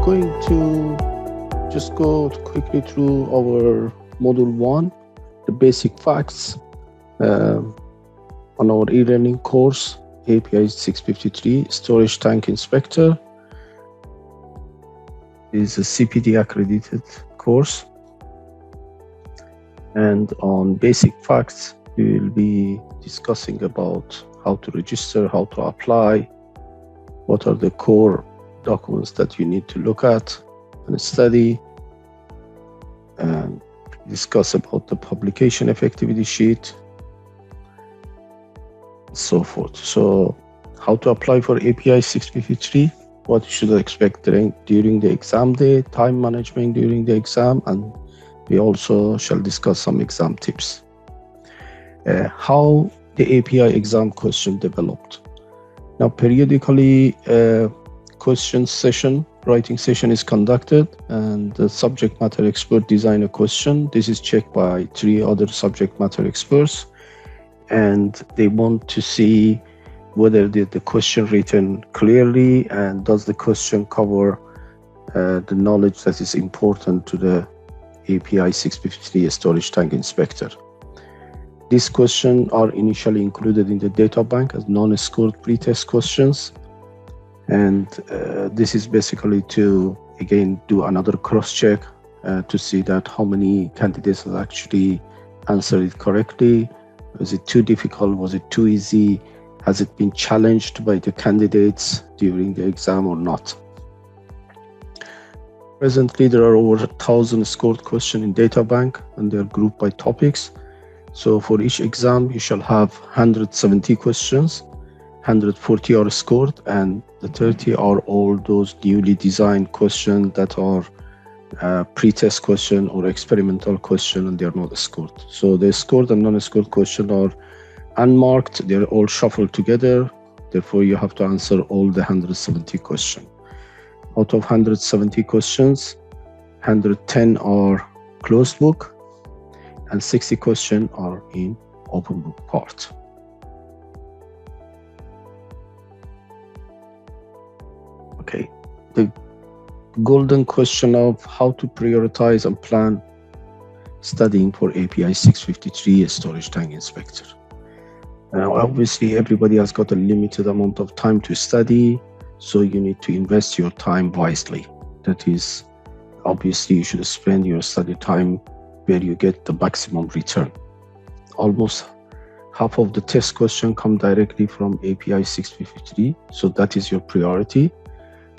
going to just go quickly through our Module 1, the basic facts on our e-learning course, API 653 Storage Tank Inspector. This is a CPD accredited course. And on basic facts, we will be discussing about how to register, how to apply, what are the core documents that you need to look at and study, and discuss about the publication effectivity sheet, and so forth. So how to apply for API 653, what you should expect during the exam day, time management during the exam, and we also shall discuss some exam tips. How the API exam question developed. Now, periodically, question session, writing session is conducted, and the subject matter expert design a question. This is checked by 3 other subject matter experts, and they want to see whether the question written clearly and does the question cover the knowledge that is important to the API 653 Storage Tank Inspector. These questions are initially included in the data bank as non-scored pretest questions. And this is basically to, again, do another cross-check to see that how many candidates have actually answered it correctly. Was it too difficult? Was it too easy? Has it been challenged by the candidates during the exam or not? Presently, there are over 1,000 scored questions in data bank, and they are grouped by topics. So for each exam, you shall have 170 questions, 140 are scored, and the 30 are all those newly designed questions that are pre-test question or experimental question, and they are not scored. So the scored and non-scored questions are unmarked, they're all shuffled together. Therefore, you have to answer all the 170 questions. Out of 170 questions, 110 are closed book, and 60 questions are in open book part. Okay, the golden question of how to prioritize and plan studying for API 653 Storage Tank Inspector. Now, obviously, everybody has got a limited amount of time to study, so you need to invest your time wisely. That is, obviously, you should spend your study time where you get the maximum return. Almost half of the test question come directly from API 653, so that is your priority.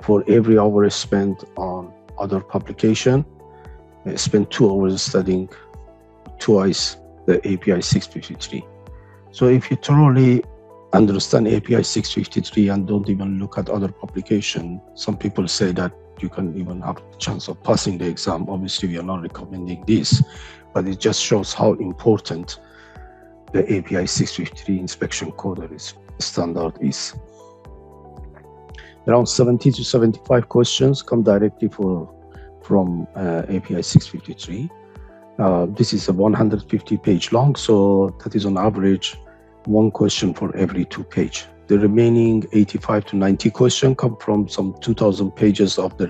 For every hour spent on other publication, spend 2 hours studying twice the API 653. So if you thoroughly understand API 653 and don't even look at other publication, some people say that you can even have a chance of passing the exam. Obviously, we are not recommending this, but it just shows how important the API 653 inspection code standard is. Around 70 to 75 questions come directly from API 653. This is a 150 page long, so that is on average 1 question for every 2 pages. The remaining 85 to 90 questions come from some 2,000 pages of the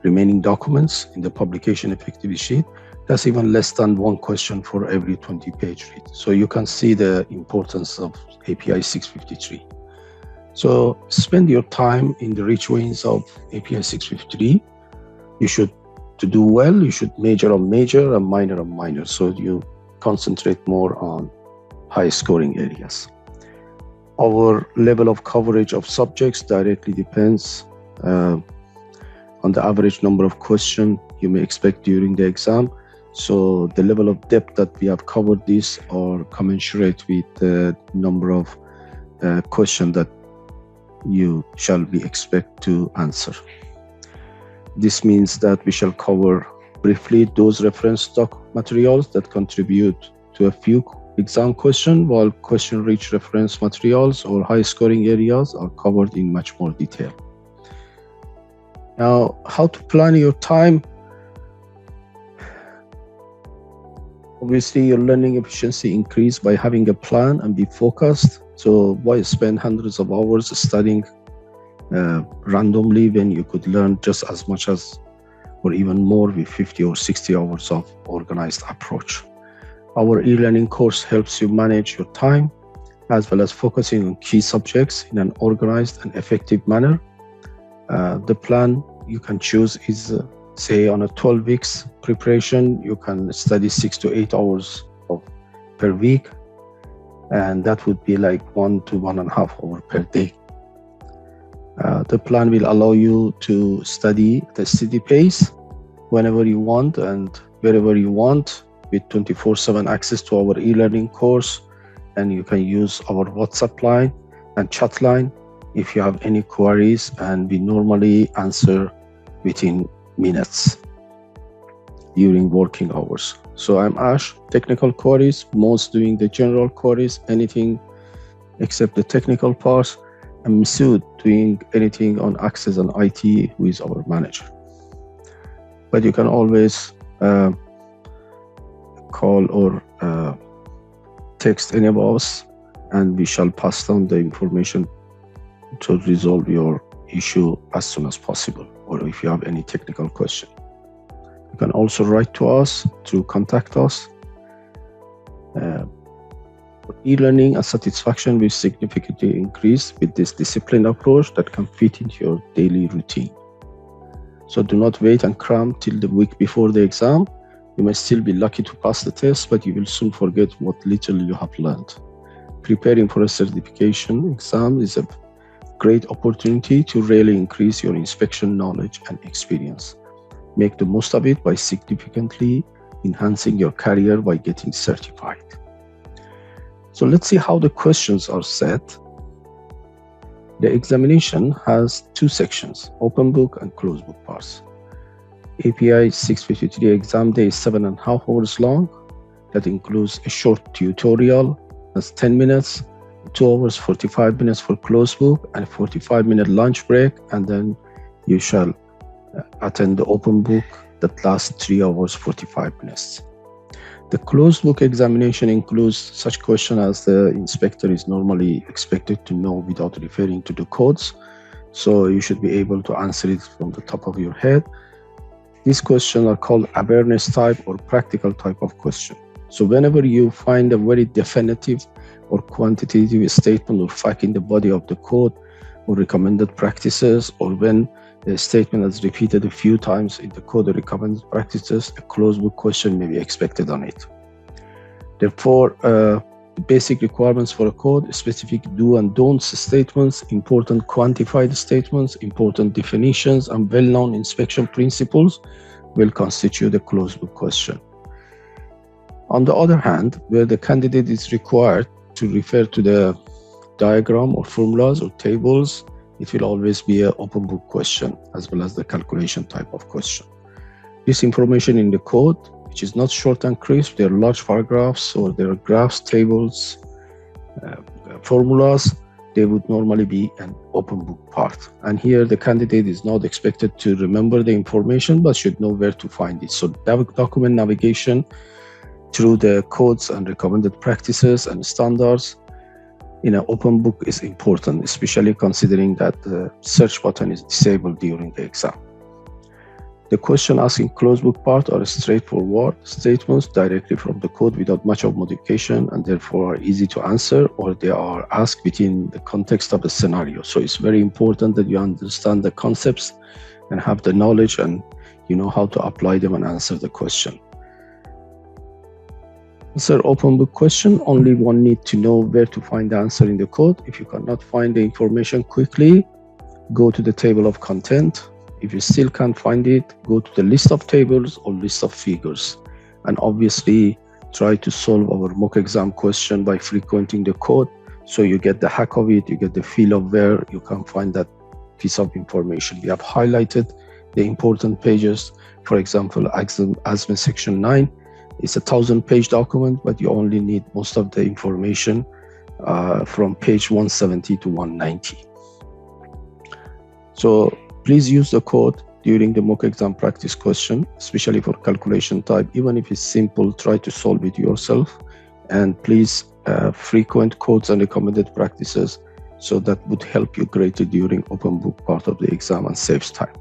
remaining documents in the publication effectivity sheet. That's even less than 1 question for every 20 page read. So you can see the importance of API 653. So spend your time in the rich veins of API 653. To do well, you should major on major and minor on minor. So you concentrate more on high scoring areas. Our level of coverage of subjects directly depends on the average number of questions you may expect during the exam. So the level of depth that we have covered this are commensurate with the number of questions that you shall be expect to answer. This means that we shall cover briefly those reference materials that contribute to a few exam questions, while question-rich reference materials or high-scoring areas are covered in much more detail. Now, how to plan your time? Obviously, your learning efficiency increase by having a plan and be focused. So why spend hundreds of hours studying randomly when you could learn just as much as or even more with 50 or 60 hours of organized approach. Our e-learning course helps you manage your time as well as focusing on key subjects in an organized and effective manner. The plan you can choose is, say, on a 12 weeks preparation, you can study 6 to 8 hours per week, and that would be like 1 to 1.5 hours per day. The plan will allow you to study at a steady pace whenever you want and wherever you want, with 24/7 access to our e-learning course, and you can use our WhatsApp line and chat line if you have any queries, and we normally answer within minutes during working hours. So I'm Ash, technical queries, most doing the general queries, anything except the technical parts, and Masood doing anything on access and IT, who is our manager. But you can always call or text any of us, and we shall pass down the information to resolve your issue as soon as possible, or if you have any technical question. You can also write to us to contact us. E-learning and satisfaction will significantly increase with this disciplined approach that can fit into your daily routine. So do not wait and cram till the week before the exam. You may still be lucky to pass the test, but you will soon forget what little you have learned. Preparing for a certification exam is a great opportunity to really increase your inspection knowledge and experience. Make the most of it by significantly enhancing your career by getting certified. So let's see how the questions are set. The examination has two sections, open book and closed book parts. API 653 exam day is 7.5 hours long. That includes a short tutorial, that's 10 minutes, 2 hours 45 minutes for closed book, and a 45-minute lunch break, and then you shall attend the open book that lasts 3 hours 45 minutes. The closed book examination includes such questions as the inspector is normally expected to know without referring to the codes, so you should be able to answer it from the top of your head. These questions are called awareness type or practical type of question. So whenever you find a very definitive or quantitative statement or fact in the body of the code or recommended practices, or when the statement is repeated a few times in the code or recommended practices, a closed book question may be expected on it. Therefore, the basic requirements for a code, specific do and don'ts statements, important quantified statements, important definitions, and well-known inspection principles will constitute a closed book question. On the other hand, where the candidate is required to refer to the diagram or formulas or tables, it will always be an open book question as well as the calculation type of question. This information in the code, which is not short and crisp, there are large paragraphs or there are graphs, tables, formulas, they would normally be an open book part. And here the candidate is not expected to remember the information, but should know where to find it. So document navigation through the codes and recommended practices and standards in an open book is important, especially considering that the search button is disabled during the exam. The question asked in closed book part are straightforward statements directly from the code without much of modification, and therefore are easy to answer, or they are asked within the context of the scenario. So it's very important that you understand the concepts and have the knowledge and you know how to apply them and answer the question. Answer open book question, only one need to know where to find the answer in the code. If you cannot find the information quickly, go to the table of content. If you still can't find it, go to the list of tables or list of figures. And obviously try to solve our mock exam question by frequenting the code, so you get the hack of it, you get the feel of where you can find that piece of information. We have highlighted the important pages. For example, ASME section 9. It's a 1,000-page document, but you only need most of the information from page 170 to 190. So please use the code during the mock exam practice question, especially for calculation type. Even if it's simple, try to solve it yourself. And please frequent codes and recommended practices So that would help you greatly during open book part of the exam and saves time.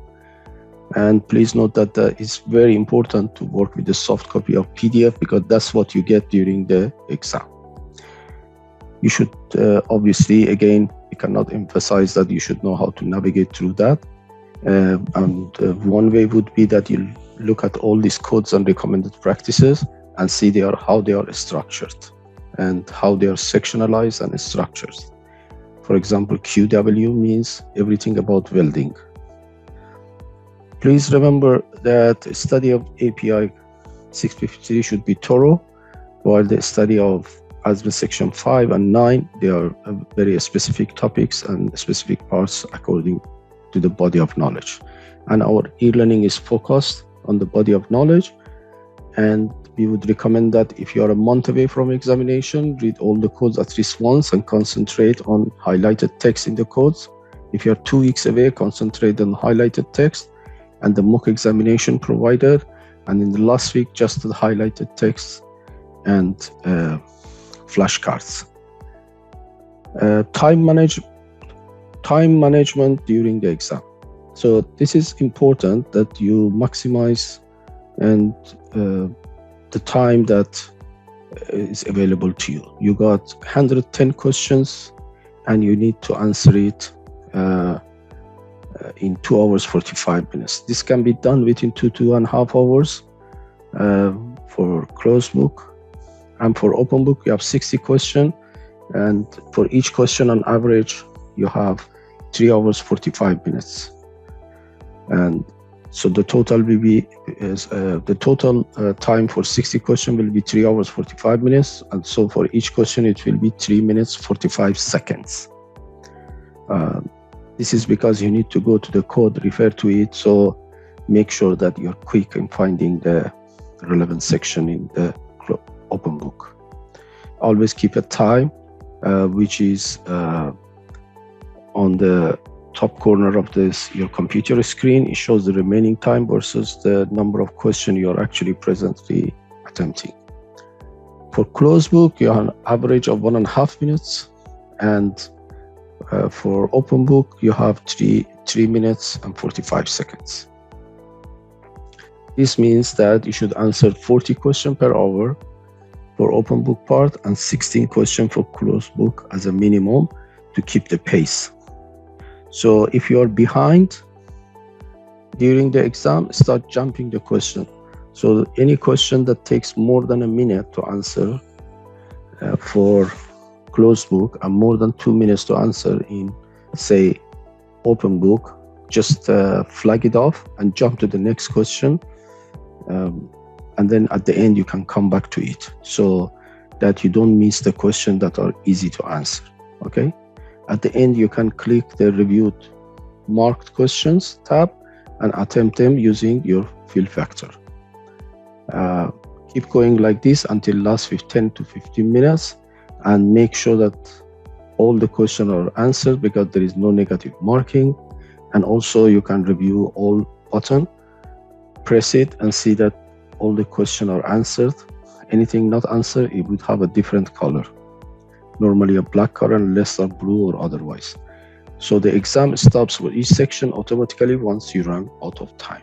And please note that it's very important to work with the soft copy of PDF, because that's what you get during the exam. You should obviously, again, we cannot emphasize that you should know how to navigate through that. And one way would be that you look at all these codes and recommended practices and see how they are structured and how they are sectionalized and structured. For example, QW means everything about welding. Please remember that study of API 653 should be thorough, while the study of ASME section 5 and 9, they are very specific topics and specific parts according to the body of knowledge. And our e-learning is focused on the body of knowledge, and we would recommend that if you are a month away from examination, read all the codes at least once and concentrate on highlighted text in the codes. If you are 2 weeks away, concentrate on highlighted text and the mock examination provided, and in the last week, just the highlighted text and flashcards. Time management during the exam. So this is important that you maximize and the time that is available to you. You got 110 questions and you need to answer it in 2 hours 45 minutes. This can be done within 2.5 hours for closed book, and for open book you have 60 questions, and for each question on average you have 3 hours 45 minutes. And so the total will be time for 60 questions will be 3 hours 45 minutes, and so for each question it will be 3 minutes 45 seconds. This is because you need to go to the code, refer to it, so make sure that you're quick in finding the relevant section in the open book. Always keep a time which is on the top corner of your computer screen. It shows the remaining time versus the number of questions you are actually presently attempting. For closed book, you have an average of 1.5 minutes, and for open book, you have 3 minutes and 45 seconds. This means that you should answer 40 questions per hour for open book part and 16 questions for closed book as a minimum to keep the pace. So if you are behind during the exam, start jumping the question. So any question that takes more than a minute to answer for closed book and more than 2 minutes to answer in, say, open book, just flag it off and jump to the next question. And then at the end, you can come back to it so that you don't miss the questions that are easy to answer, okay? At the end, you can click the reviewed marked questions tab and attempt them using your fill factor. Keep going like this until last 10 to 15 minutes and make sure that all the questions are answered, because there is no negative marking. And also you can review all button, press it and see that all the questions are answered. Anything not answered, it would have a different color. Normally a black color unless a blue or otherwise. So the exam stops for each section automatically once you run out of time.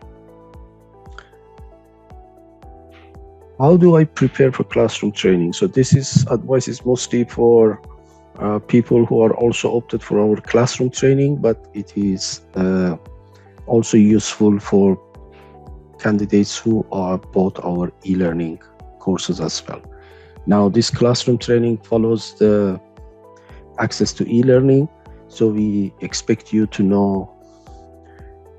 How do I prepare for classroom training? So this advice is mostly for people who are also opted for our classroom training, but it is also useful for candidates who are bought our e-learning courses as well. Now, this classroom training follows the access to e-learning. So we expect you to know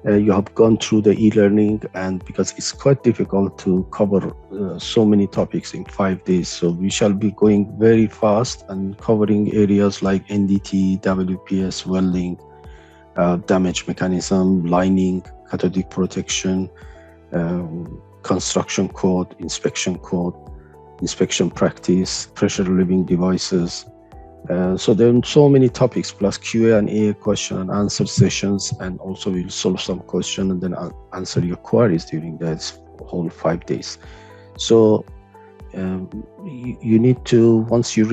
you have gone through the e-learning, and because it's quite difficult to cover so many topics in 5 days. So we shall be going very fast and covering areas like NDT, WPS, welding, damage mechanism, lining, cathodic protection, construction code, inspection practice, pressure relieving devices. So there are so many topics, plus Q&A question and answer sessions, and also we'll solve some question and then answer your queries during that whole 5 days. So you need to, once you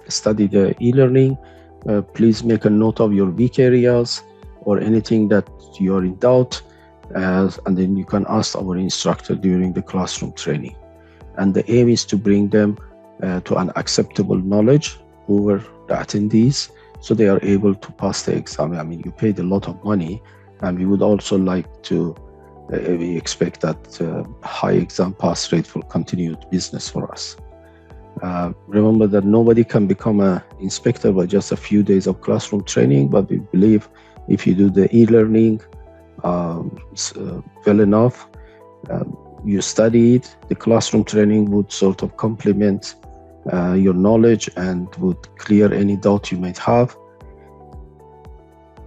study the e-learning, Please make a note of your weak areas or anything that you are in doubt, and then you can ask our instructor during the classroom training. And the aim is to bring them to an acceptable knowledge over the attendees, so they are able to pass the exam. I mean, you paid a lot of money, and we would also like to, we expect that high exam pass rate for continued business for us. Remember that nobody can become an inspector by just a few days of classroom training, but we believe if you do the e-learning well enough, you study it, the classroom training would sort of complement your knowledge and would clear any doubt you might have.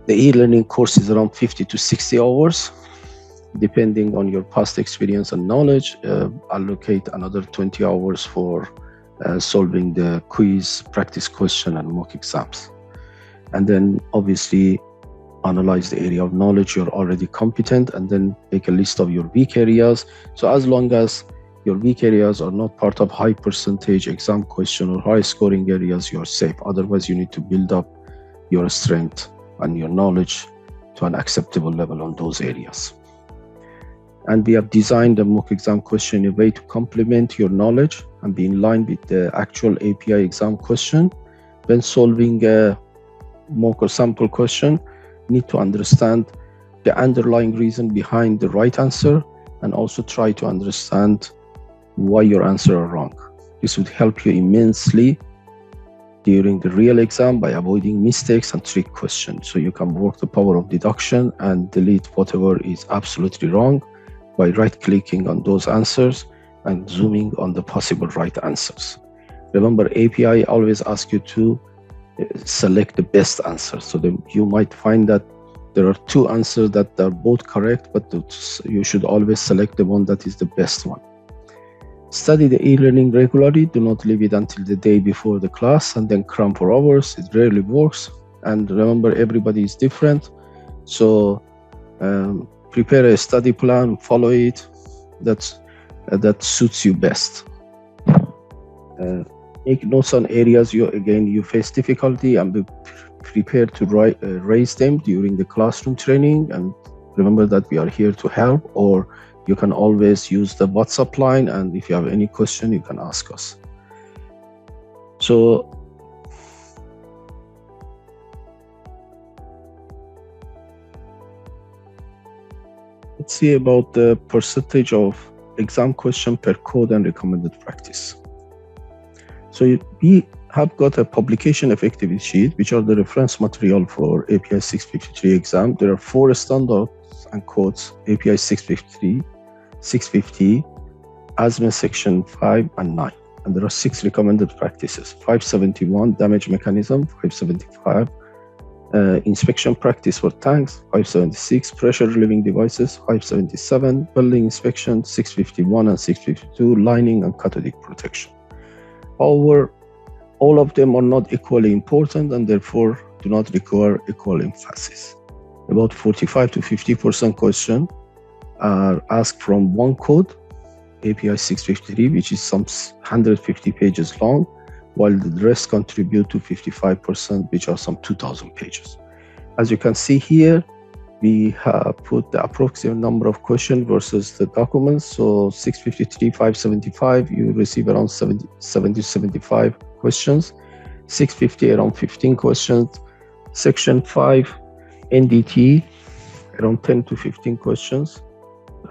The e-learning course is around 50 to 60 hours, depending on your past experience and knowledge. Allocate another 20 hours for solving the quiz, practice question, and mock exams. And then obviously analyze the area of knowledge you're already competent, and then make a list of your weak areas. So as long as your weak areas are not part of high percentage exam question or high scoring areas, you're safe. Otherwise, you need to build up your strength and your knowledge to an acceptable level on those areas. And we have designed the mock exam question in a way to complement your knowledge and be in line with the actual API exam question. When solving a mock or sample question, you need to understand the underlying reason behind the right answer, and also try to understand why your answer are wrong. This would help you immensely during the real exam by avoiding mistakes and trick questions. So you can work the power of deduction and delete whatever is absolutely wrong by right-clicking on those answers and zooming on the possible right answers. Remember, API always asks you to select the best answer. So you might find that there are two answers that are both correct, but you should always select the one that is the best one. Study the e-learning regularly. Do not leave it until the day before the class and then cram for hours. It rarely works. And remember, everybody is different. So prepare a study plan, follow it, that suits you best. Make notes on areas you face difficulty, and be prepared to raise them during the classroom training. And remember that we are here to help, or you can always use the WhatsApp line, and if you have any question, you can ask us. So let's see about the percentage of exam question per code and recommended practice. So we have got a publication effectiveness sheet, which are the reference material for API 653 exam. There are 4 standards and codes: API 653, 650, ASME section 5 and 9. And there are 6 recommended practices: 571, damage mechanism; 575, inspection practice for tanks; 576, pressure relieving devices; 577, welding inspection; 651 and 652, lining and cathodic protection. However, all of them are not equally important and therefore do not require equal emphasis. About 45 to 50% questions are asked from one code, API 653, which is some 150 pages long, while the rest contribute to 55%, which are some 2,000 pages. As you can see here, we have put the approximate number of questions versus the documents. So 653, 575, you receive around 70 to 75 questions. 650, around 15 questions. Section 5, NDT, around 10 to 15 questions.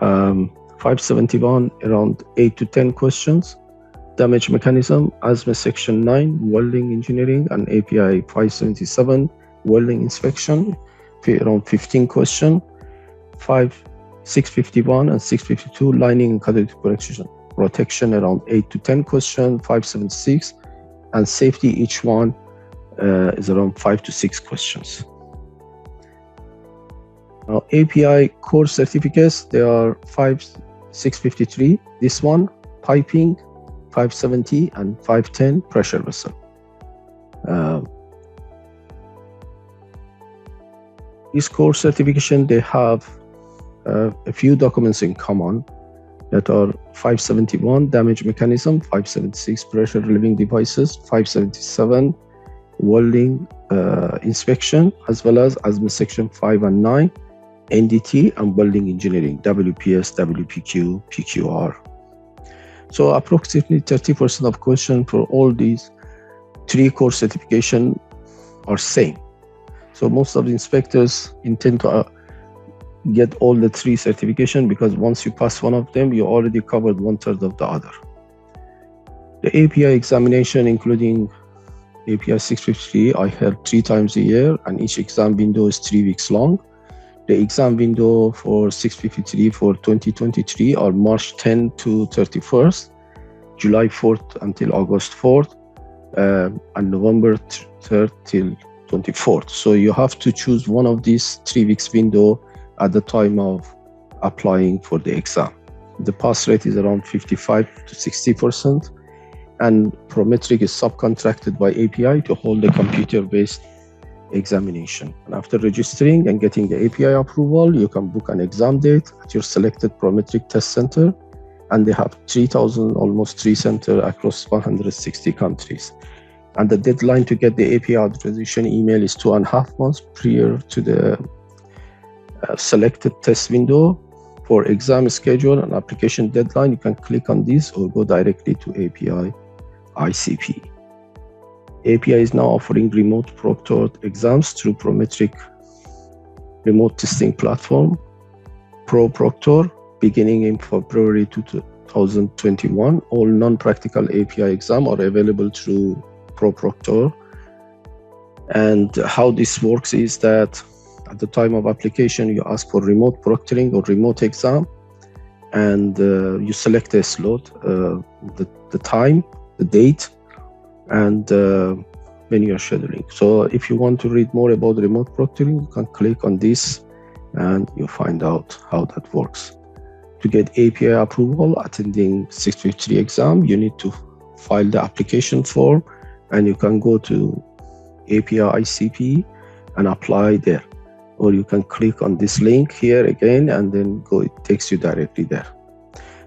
571, around 8 to 10 questions. Damage mechanism, ASME section 9, welding engineering, and API 577, welding inspection, around 15 questions. 651 and 652, lining and cathodic protection, around 8 to 10 questions. 576, and safety, each one is around 5 to 6 questions. Now, API core certificates, there are 653, this one, piping, 570, and 510, pressure vessel. This core certification, they have a few documents in common that are 571, damage mechanism; 576, pressure relieving devices; 577, welding inspection, as well as ASME section 5 and 9, NDT, and welding engineering, WPS, WPQ, PQR. So approximately 30% of questions for all these 3 core certification are same. So most of the inspectors intend to get all the 3 certification, because once you pass one of them, you already covered 1/3 of the other. The API examination, including API 653, I held 3 times a year, and each exam window is 3 weeks long. The exam window for 653 for 2023 are March 10 to 31st, July 4th until August 4th, and November 3rd till 24th. So you have to choose one of these 3 weeks window at the time of applying for the exam. The pass rate is around 55 to 60%, and Prometric is subcontracted by API to hold the computer-based examination. And after registering and getting the API approval, you can book an exam date at your selected Prometric test center, and they have 3,000, almost 3 centers across 160 countries. And the deadline to get the API authorization email is 2.5 months prior to the selected test window. For exam schedule and application deadline, you can click on this or go directly to API ICP. API is now offering remote proctored exams through Prometric remote testing platform, ProProctor, beginning in February 2021. All non-practical API exams are available through ProProctor. And how this works is that at the time of application, you ask for remote proctoring or remote exam, and you select a slot, the time, the date, and when you are scheduling. So if you want to read more about remote proctoring, you can click on this and you find out how that works. To get API approval attending 653 exam, you need to file the application form, and you can go to API ICP and apply there. Or you can click on this link here again, and then it takes you directly there.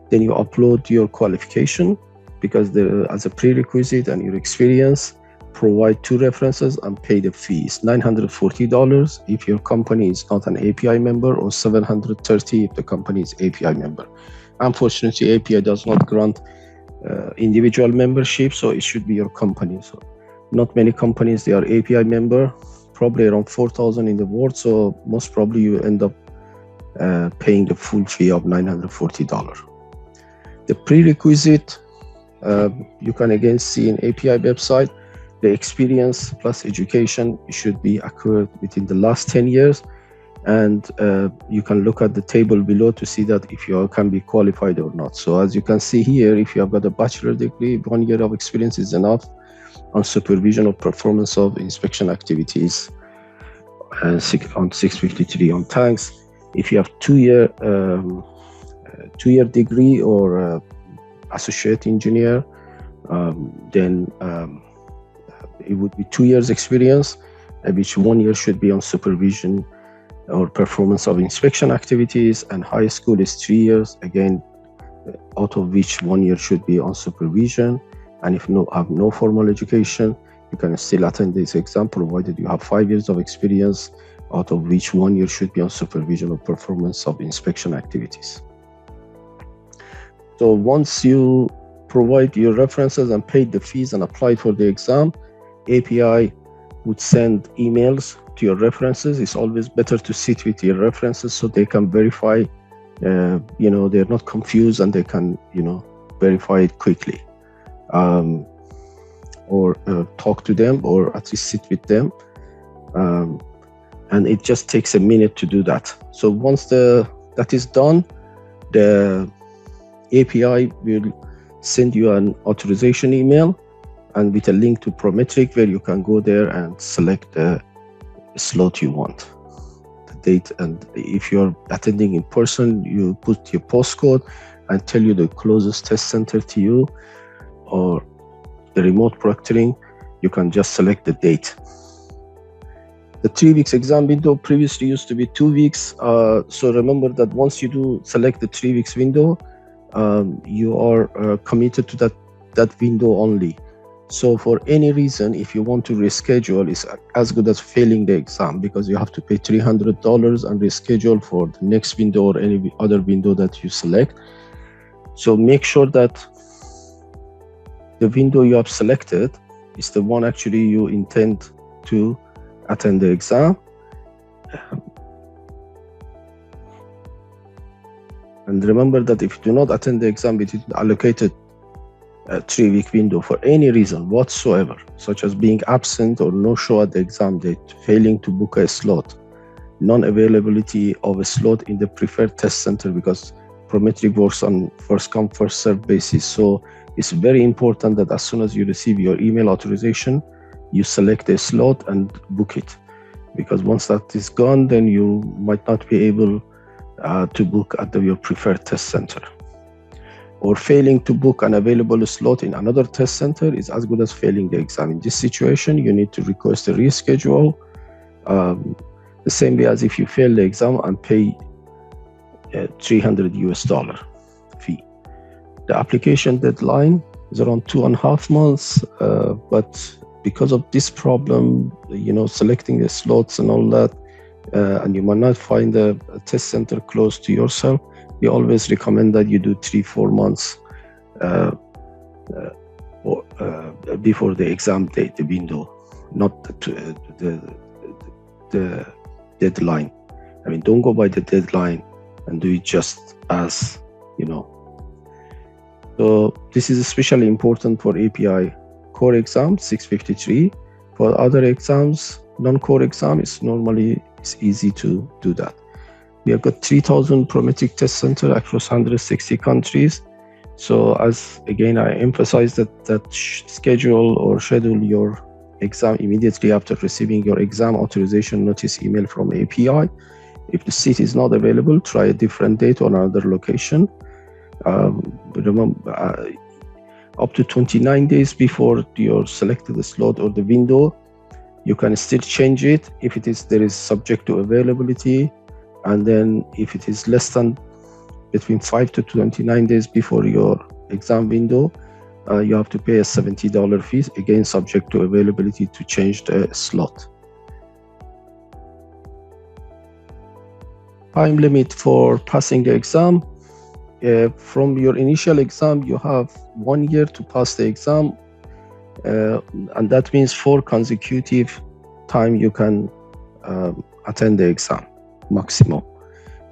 Then you upload your qualification, because as a prerequisite and your experience, provide 2 references and pay the fees, $940 if your company is not an API member, or $730 if the company is API member. Unfortunately, API does not grant individual membership, so it should be your company. So not many companies, they are API member, probably around 4,000 in the world, so most probably you end up paying the full fee of $940. The prerequisite, you can again see in API website, the experience plus education should be occurred within the last 10 years. And you can look at the table below to see that if you can be qualified or not. So as you can see here, if you have got a bachelor degree, 1 year of experience is enough on supervision of performance of inspection activities on 653 on tanks. If you have 2-year degree or associate engineer, then it would be 2 years experience, which 1 year should be on supervision or performance of inspection activities, and high school is 3 years, again, out of which 1 year should be on supervision. And if you have no formal education, you can still attend this exam, provided you have 5 years of experience, out of which 1 year should be on supervision or performance of inspection activities. So once you provide your references and paid the fees and applied for the exam, API would send emails to your references. It's always better to sit with your references so they can verify, they're not confused, and they can, verify it quickly. Or talk to them, or at least sit with them. And it just takes a minute to do that. So once that is done, the API will send you an authorization email, and with a link to Prometric, where you can go there and select the slot you want, the date. And if you're attending in person, you put your postcode and tell you the closest test center to you, or the remote proctoring, you can just select the date. The 3 weeks exam window previously used to be 2 weeks. So remember that once you do select the 3 weeks window, you are committed to that window only. So for any reason, if you want to reschedule, it's as good as failing the exam, because you have to pay $300 and reschedule for the next window or any other window that you select. So make sure that the window you have selected is the one actually you intend to attend the exam. And remember that if you do not attend the exam within the allocated 3-week window for any reason whatsoever, such as being absent or no show at the exam date, failing to book a slot, non-availability of a slot in the preferred test center, because Prometric works on first come first served basis. So it's very important that as soon as you receive your email authorization, you select a slot and book it, because once that is gone, then you might not be able to book at your preferred test center. Or failing to book an available slot in another test center is as good as failing the exam. In this situation, you need to request a reschedule, the same way as if you fail the exam and pay $300 fee. The application deadline is around 2.5 months, but because of this problem, selecting the slots and all that, and you might not find a test center close to yourself, we always recommend that you do 3-4 months before the exam date, the window, not the deadline. I mean, don't go by the deadline and do it just as, So this is especially important for API core exam 653. For other exams, non-core exam, it's easy to do that. We have got 3,000 Prometric test center across 160 countries. So as again, I emphasize that schedule or schedule your exam immediately after receiving your exam authorization notice email from API. If the seat is not available, try a different date on another location. Remember, up to 29 days before your selected slot or the window, you can still change it if there is subject to availability. And then if it is less than between 5 to 29 days before your exam window, you have to pay a $70 fee, again subject to availability, to change the slot. Time limit for passing the exam. From your initial exam, you have 1 year to pass the exam, and that means 4 consecutive time you can attend the exam maximum.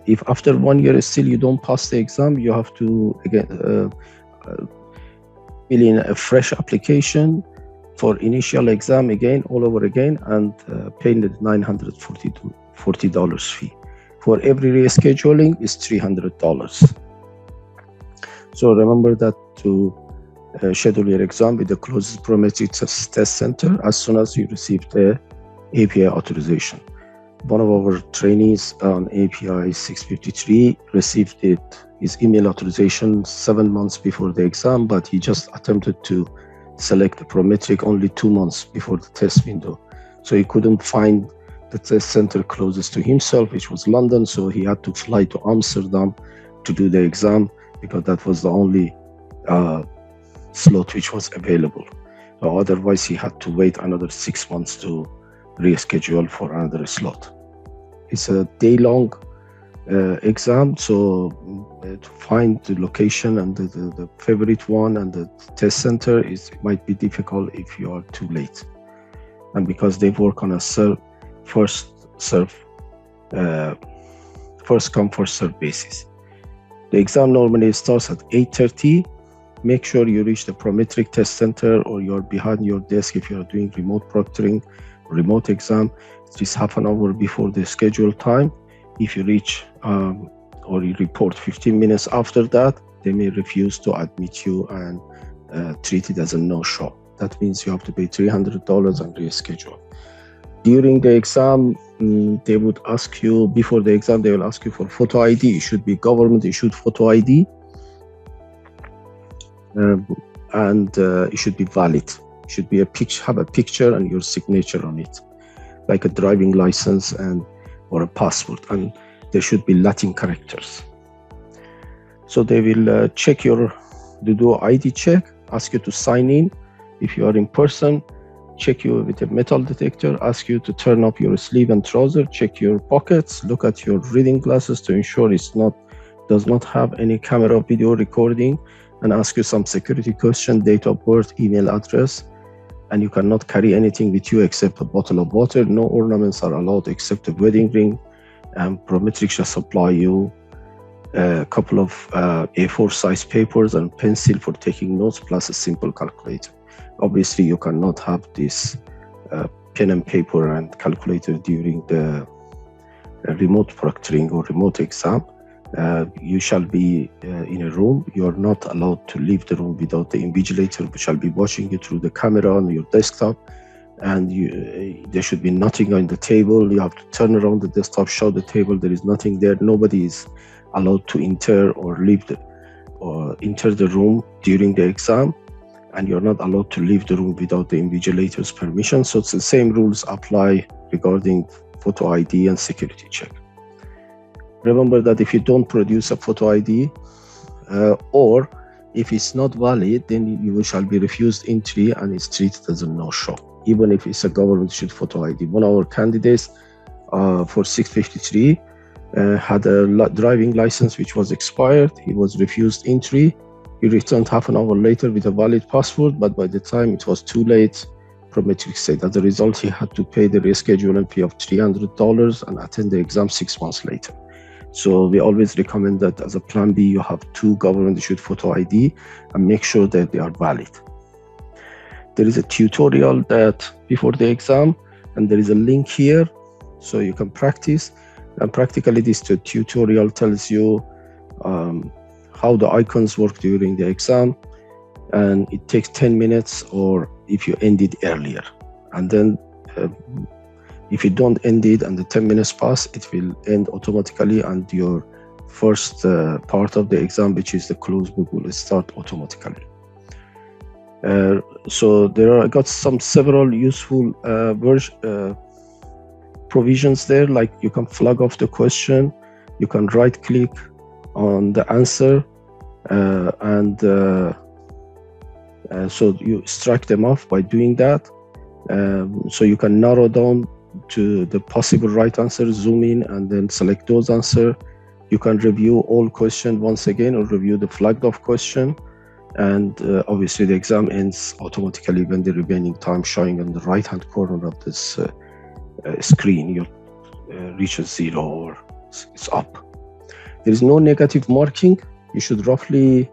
If after 1 year still you don't pass the exam, you have to again fill in a fresh application for initial exam again, all over again, and pay the $940 fee. For every rescheduling is $300. So remember that to schedule your exam with the closest Prometric test center as soon as you receive the API authorization. One of our trainees on API 653 received his email authorization 7 months before the exam, but he just attempted to select the Prometric only 2 months before the test window. So he couldn't find the test center closest to himself, which was London, so he had to fly to Amsterdam to do the exam, because that was the only slot which was available. So otherwise, he had to wait another 6 months to reschedule for another slot. It's a day-long exam, so to find the location and the favorite one and the test center might be difficult if you are too late. And because they work on a first come first serve basis. The exam normally starts at 8:30. Make sure you reach the Prometric test center, or you're behind your desk if you're doing remote proctoring, remote exam. It's just half an hour before the scheduled time. If you reach or you report 15 minutes after that, they may refuse to admit you and treat it as a no-show. That means you have to pay $300 and reschedule. During the exam, they would ask you, before the exam, they will ask you for photo ID. It should be government-issued photo ID. And it should be valid. It should be have a picture and your signature on it, like a driving license or a passport. And there should be Latin characters. So they will check they do ID check, ask you to sign in. If you are in person, check you with a metal detector, ask you to turn up your sleeve and trouser, check your pockets, look at your reading glasses to ensure does not have any camera video recording, and ask you some security question, date of birth, email address. And you cannot carry anything with you except a bottle of water. No ornaments are allowed except a wedding ring. And Prometric shall supply you a couple of A4 size papers and pencil for taking notes, plus a simple calculator. Obviously, you cannot have this pen and paper and calculator during the remote proctoring or remote exam. You shall be in a room. You are not allowed to leave the room without the invigilator, who shall be watching you through the camera on your desktop. And there should be nothing on the table. You have to turn around the desktop, show the table. There is nothing there. Nobody is allowed to enter or enter the room during the exam. And you're not allowed to leave the room without the invigilator's permission. So it's the same rules apply regarding photo ID and security check. Remember that if you don't produce a photo ID or if it's not valid, then you shall be refused entry and it's treated as a no-show, even if it's a government-issued photo ID. One of our candidates for 653 had a driving license which was expired. He was refused entry. He returned half an hour later with a valid passport, but by the time it was too late, Prometric said as a result he had to pay the rescheduling fee of $300 and attend the exam 6 months later. So we always recommend that as a plan B, you have 2 government-issued photo ID and make sure that they are valid. There is a tutorial that before the exam, and there is a link here so you can practice. And practically this tutorial tells you how the icons work during the exam, and it takes 10 minutes or if you end it earlier. And then if you don't end it and the 10 minutes pass, it will end automatically, and your first part of the exam, which is the closed book, will start automatically. So I got several useful provisions there, like you can flag off the question, you can right click on the answer, so you strike them off by doing that. So you can narrow down to the possible right answer, zoom in and then select those answers. You can review all questions once again or review the flagged off question. And obviously the exam ends automatically when the remaining time showing on the right hand corner of this screen reaches 0 or it's up. There is no negative marking. You should roughly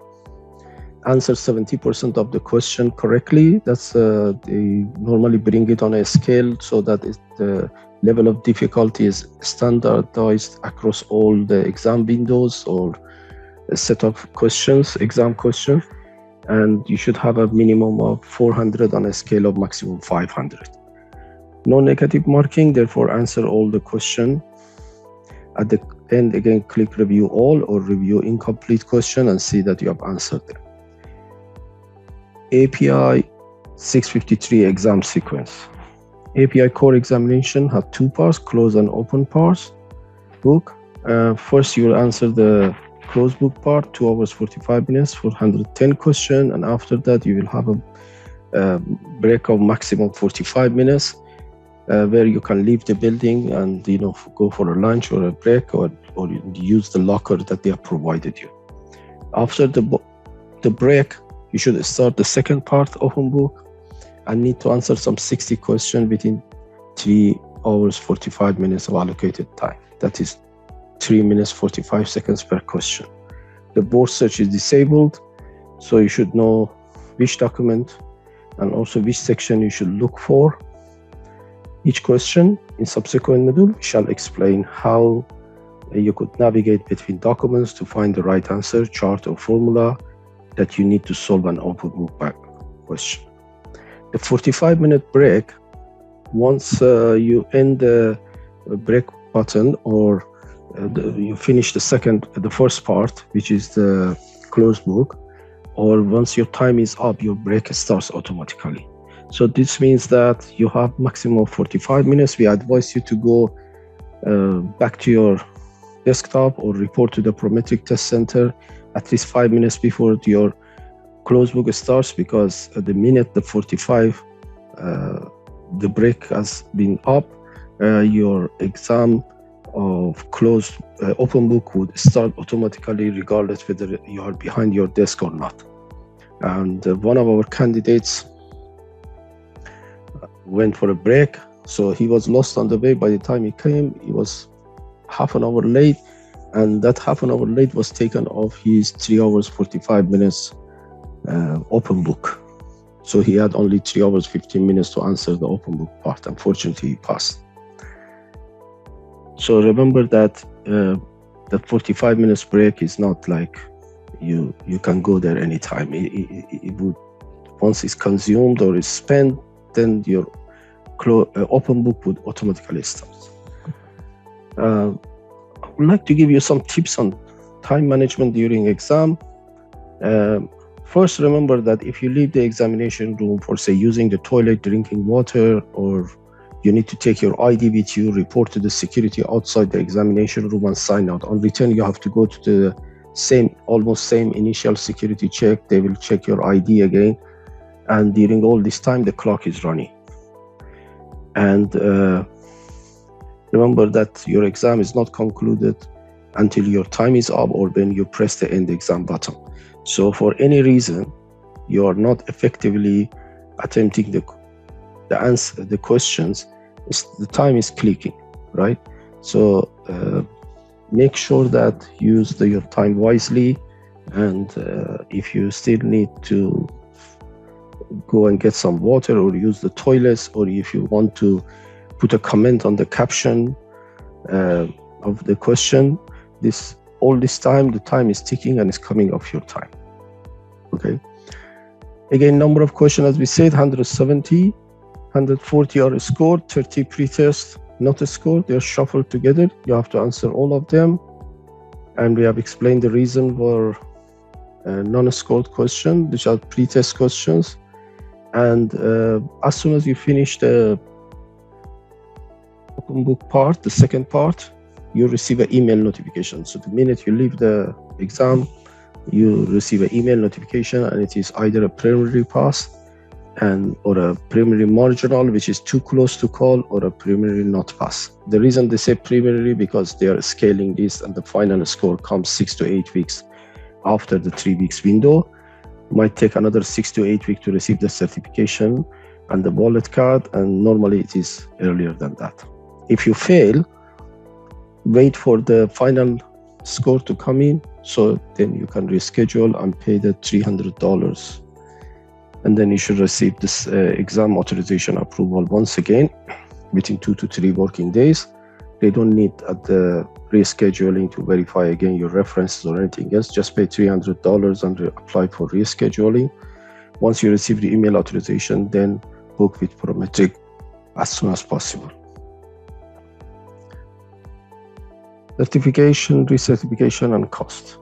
answer 70% of the question correctly. That's they normally bring it on a scale so that the level of difficulty is standardized across all the exam windows or a set of questions, exam questions, and you should have a minimum of 400 on a scale of maximum 500. No negative marking, therefore answer all the question. At the end, again, click review all or review incomplete question and see that you have answered them. API 653 exam sequence. API core examination had 2 parts, closed and open parts. Book. First, you will answer the closed book part, 2 hours 45 minutes for 110 questions, and after that you will have a break of maximum 45 minutes where you can leave the building and go for a lunch or a break or use the locker that they have provided you. After the break, you should start the second part open book and need to answer some 60 questions within 3 hours 45 minutes of allocated time. That is 3 minutes 45 seconds per question. The board search is disabled, so you should know which document and also which section you should look for. Each question in subsequent module shall explain how you could navigate between documents to find the right answer, chart or formula that you need to solve an open book back question. The 45-minute break, once you end the break button or you finish the first part, which is the closed book, or once your time is up, your break starts automatically. So this means that you have maximum of 45 minutes. We advise you to go back to your desktop or report to the Prometric Test Center at least 5 minutes before your closed book starts because at the minute the 45 the break has been up, your exam of closed open book would start automatically regardless whether you are behind your desk or not. And one of our candidates went for a break, so he was lost on the way. By the time he came, he was half an hour late, and that half an hour late was taken off his 3 hours 45 minutes open book. So he had only 3 hours 15 minutes to answer the open book part. Unfortunately, he passed. So remember that the 45 minutes break is not like you can go there anytime. It would, once it's consumed or is spent, then your open book would automatically start. I would like to give you some tips on time management during exam. First, remember that if you leave the examination room for, say, using the toilet, drinking water, or you need to take your ID with you, report to the security outside the examination room and sign out. On return, you have to go to the almost same initial security check. They will check your ID again. And during all this time, the clock is running. And remember that your exam is not concluded until your time is up or when you press the end exam button. So for any reason, you are not effectively attempting the questions, the time is clicking, right? So make sure that you use your time wisely. And if you still need to go and get some water or use the toilets, or if you want to put a comment on the caption of the question, all this time, the time is ticking and it's coming off your time. Okay. Again, number of questions, as we said, 170, 140 are scored, 30 pre-test not scored. They are shuffled together. You have to answer all of them. And we have explained the reason for non-scored questions, which are pre-test questions. And as soon as you finish the open book part, the second part, you receive an email notification. So the minute you leave the exam, you receive an email notification, and it is either a preliminary pass or a preliminary marginal, which is too close to call, or a preliminary not pass. The reason they say preliminary, because they are scaling this, and the final score comes 6 to 8 weeks after the 3 weeks window. It might take another 6 to 8 weeks to receive the certification and the wallet card, and normally it is earlier than that. If you fail, wait for the final score to come in, so then you can reschedule and pay the $300, and then you should receive this exam authorization approval once again within 2 to 3 working days. They don't need at the rescheduling to verify again your references or anything else. Just pay $300 and apply for rescheduling. Once you receive the email authorization, then book with Prometric as soon as possible. Certification, recertification, and cost.